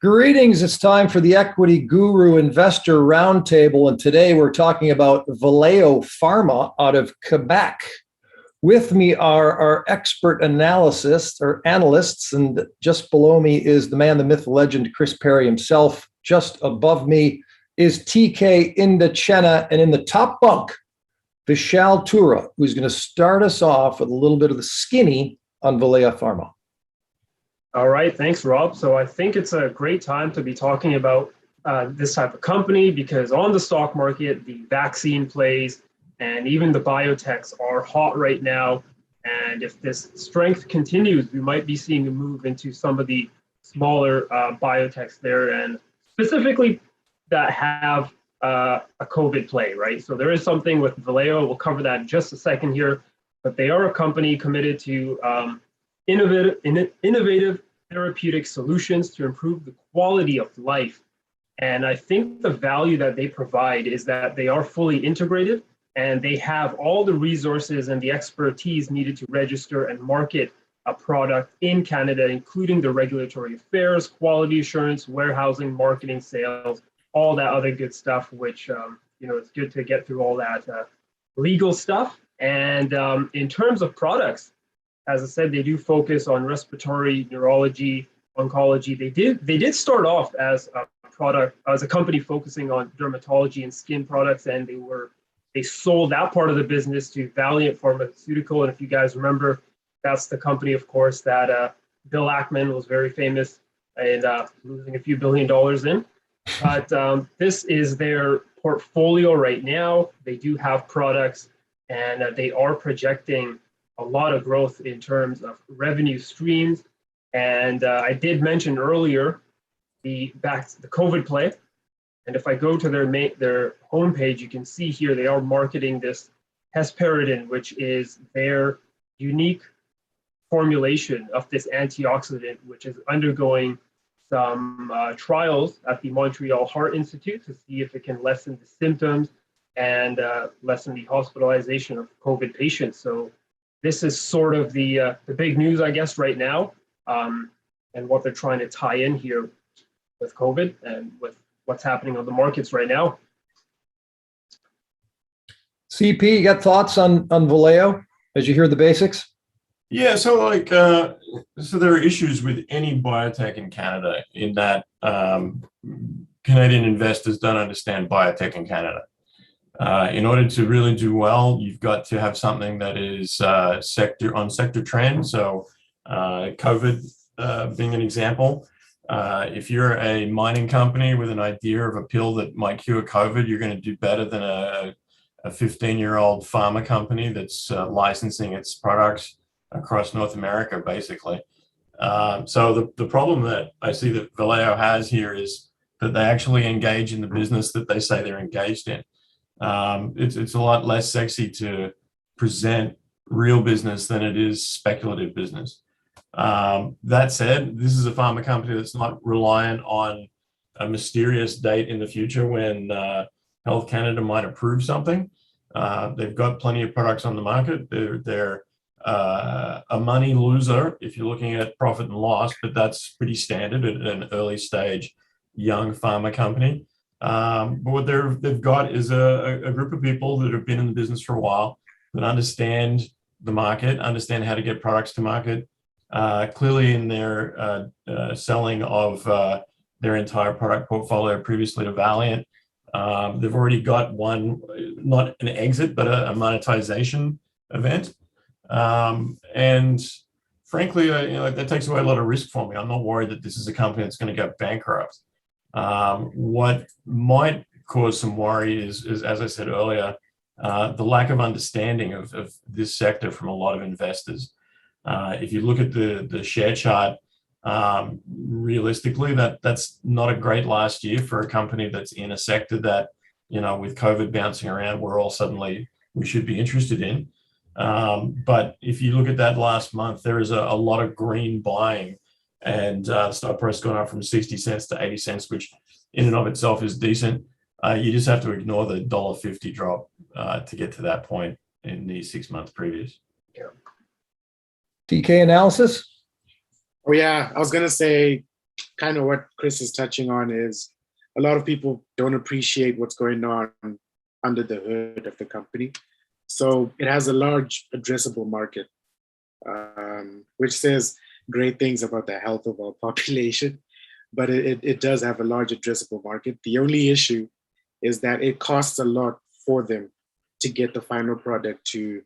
Greetings. It's time for the Equity.Guru Investor Roundtable, and today we're talking about Valeo Pharma out of Quebec. With me are our expert analysts, and just below me is the man, the myth, the legend, Chris Perry himself. Just above me is TK Indachena, and in the top bunk, Vishal Tura, who's going to start us off with a little bit of the skinny on Valeo Pharma. All right, thanks, Rob. So I think it's a great time to be talking about this type of company because on the stock market, the vaccine plays and even the biotechs are hot right now. And if this strength continues, we might be seeing a move into some of the smaller biotechs there, and specifically that have a COVID play, right? So there is something with Valeo. We'll cover that in just a second here, but they are a company committed to innovative therapeutic solutions to improve the quality of life. And I think the value that they provide is that they are fully integrated and they have all the resources and the expertise needed to register and market a product in Canada, including the regulatory affairs, quality assurance, warehousing, marketing, sales, all that other good stuff, which, it's good to get through all that legal stuff. And in terms of products, as I said, they do focus on respiratory, neurology, oncology. They did start off as a company focusing on dermatology and skin products, and they sold that part of the business to Valeo Pharmaceutical. And if you guys remember, that's the company, of course, that Bill Ackman was very famous in losing a few $1 billion in. But this is their portfolio right now. They do have products, and they are projecting a lot of growth in terms of revenue streams. And I did mention earlier the COVID play. And if I go to their homepage, you can see here they are marketing this hesperidin, which is their unique formulation of this antioxidant, which is undergoing some trials at the Montreal Heart Institute to see if it can lessen the symptoms and lessen the hospitalization of COVID patients. So this is sort of the big news, I guess, right now, and what they're trying to tie in here with COVID and with what's happening on the markets right now. CP, you got thoughts on Valeo as you hear the basics? Yeah, so so there are issues with any biotech in Canada in that Canadian investors don't understand biotech in Canada. In order to really do well, you've got to have something that is sector trend. So COVID being an example. If you're a mining company with an idea of a pill that might cure COVID, you're going to do better than a 15-year-old pharma company that's licensing its products across North America, basically. So the problem that I see that Valeo has here is that they actually engage in the business that they say they're engaged in. It's a lot less sexy to present real business than it is speculative business. That said, this is a pharma company that's not reliant on a mysterious date in the future when Health Canada might approve something. They've got plenty of products on the market. They're a money loser if you're looking at profit and loss, but that's pretty standard at an early stage young pharma company. But what they've got is a group of people that have been in the business for a while, that understand the market, understand how to get products to market. Clearly in their selling of their entire product portfolio previously to Valiant, they've already got one, not an exit, but a monetization event. And frankly, that takes away a lot of risk for me. I'm not worried that this is a company that's going to go bankrupt. What might cause some worry is, as I said earlier, the lack of understanding of this sector from a lot of investors. If you look at the share chart, realistically, that's not a great last year for a company that's in a sector that, with COVID bouncing around, we should be interested in. But if you look at that last month, there is a lot of green buying, and stock price gone up from 60 cents to 80 cents, which in and of itself is decent. You just have to ignore the $1.50 drop to get to that point in the 6 months previous. Yeah. TK analysis? Oh yeah, I was gonna say kind of what Chris is touching on is a lot of people don't appreciate what's going on under the hood of the company. So it has a large addressable market, which says great things about the health of our population, but it does have a large addressable market. The only issue is that it costs a lot for them to get the final product to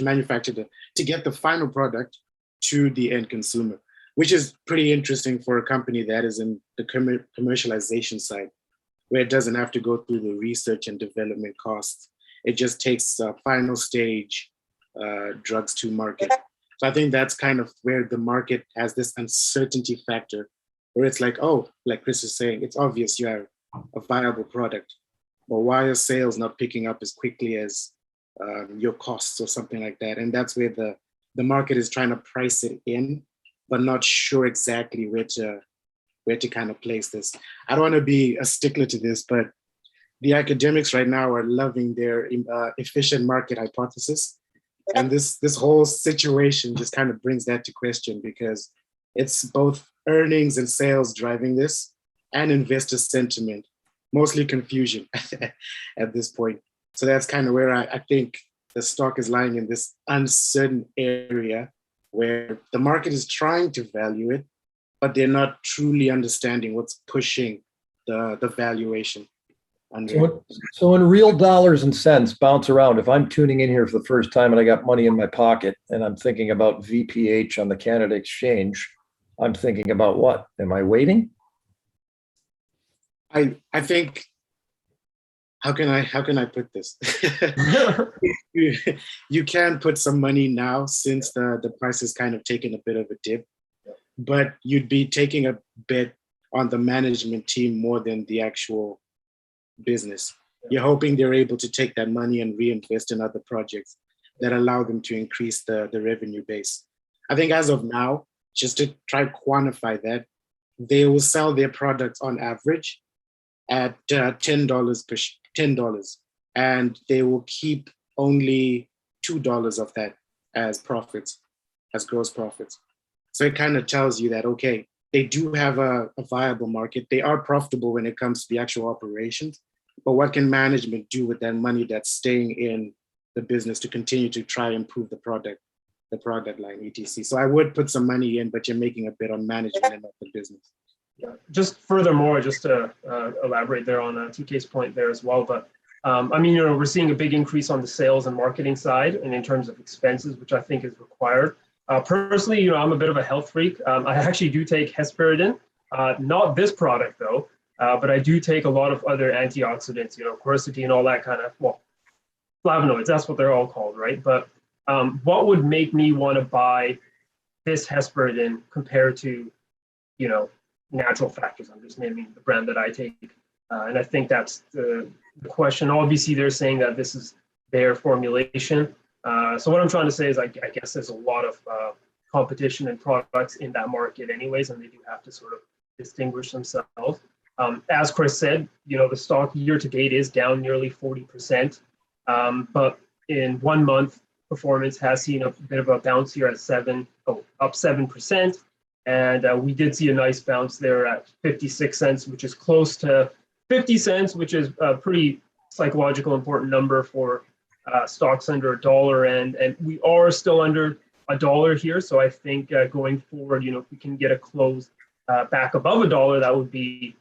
manufacture to get the final product to the end consumer, which is pretty interesting for a company that is in the commercialization side, where it doesn't have to go through the research and development costs. It just takes final stage drugs to market. So I think that's kind of where the market has this uncertainty factor, where it's like, oh, like Chris is saying, it's obvious you have a viable product, but why are sales not picking up as quickly as your costs or something like that? And that's where the market is trying to price it in, but not sure exactly where to kind of place this. I don't want to be a stickler to this, but the academics right now are loving their efficient market hypothesis. And this whole situation just kind of brings that to question, because it's both earnings and sales driving this, and investor sentiment, mostly confusion at this point. So that's kind of where I think the stock is lying, in this uncertain area where the market is trying to value it, but they're not truly understanding what's pushing the valuation. So when real dollars and cents bounce around, if I'm tuning in here for the first time and I got money in my pocket and I'm thinking about VPH on the Canada Exchange, I'm thinking about what? Am I waiting? I think, how can I put this? you can put some money now, since the price has kind of taken a bit of a dip, but you'd be taking a bet on the management team more than the actual business. You're hoping they're able to take that money and reinvest in other projects that allow them to increase the revenue base. I think as of now, just to try to quantify that, they will sell their products on average at $10, and they will keep only $2 of that as profits, as gross profits. So it kind of tells you that, okay, they do have a viable market. They are profitable when it comes to the actual operations, but what can management do with that money that's staying in the business to continue to try and improve the product line, etc. So I would put some money in, but you're making a bet on management and not the business. Yeah. Just furthermore, just to elaborate there on TK's point there as well, but I mean, we're seeing a big increase on the sales and marketing side, and in terms of expenses, which I think is required. Personally, I'm a bit of a health freak. I actually do take hesperidin, not this product though, but I do take a lot of other antioxidants, quercetin, all that kind of, flavonoids, that's what they're all called, right? But what would make me want to buy this hesperidin compared to, natural factors? I'm just naming the brand that I take. And I think that's the question. Obviously, they're saying that this is their formulation. So what I'm trying to say is, I guess there's a lot of competition and products in that market anyways, and they do have to sort of distinguish themselves. As Chris said, the stock year to date is down nearly 40%, but in 1 month, performance has seen a bit of a bounce here at up 7%. And we did see a nice bounce there at 56 cents, which is close to 50 cents, which is a pretty psychological important number for stocks under $1. And we are still under $1 here. So I think going forward, if we can get a close back above $1, that would be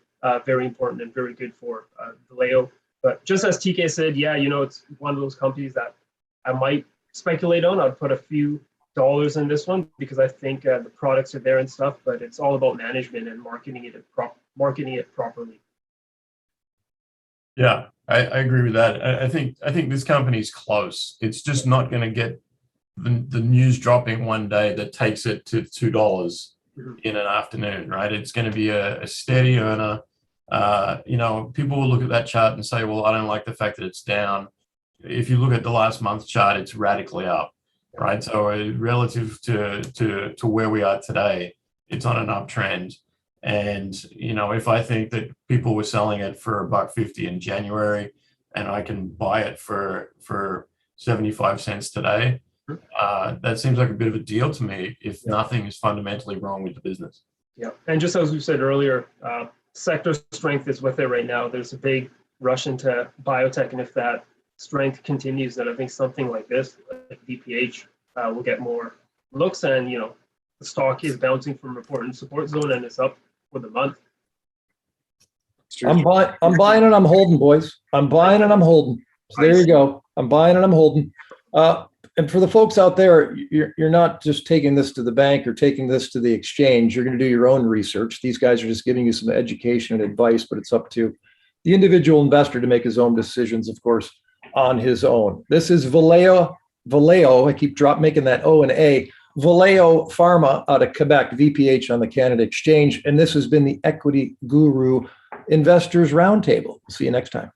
very important and very good for Valeo. But just as TK said, it's one of those companies that I might speculate on. I'd put a few dollars in this one because I think the products are there and stuff, but it's all about management and marketing it properly. Yeah, I agree with that. I think this company's close. It's just not going to get the news dropping one day that takes it to $2 in an afternoon, right? It's going to be a steady earner. People will look at that chart and say, well, I don't like the fact that it's down. If you look at the last month's chart, it's radically up, right? So relative to where we are today, it's on an uptrend. And, if I think that people were selling it for $1.50 in January and I can buy it for 75 cents today, that seems like a bit of a deal to me if nothing is fundamentally wrong with the business. Yeah. And just as we said earlier, sector strength is with it right now. There's a big rush into biotech. And if that strength continues, then I think something like this, like VPH, will get more looks. And, the stock is bouncing from important support zone and it's up for the month. I'm buying and I'm holding, boys. I'm buying and I'm holding. So there you go. I'm buying and I'm holding. And for the folks out there, you're not just taking this to the bank or taking this to the exchange. You're going to do your own research. These guys are just giving you some education and advice, but it's up to the individual investor to make his own decisions, of course, on his own. This is Valeo. I keep making that O and A. Valeo Pharma out of Quebec, VPH on the Canada Exchange. And this has been the Equity Guru Investors Roundtable. See you next time.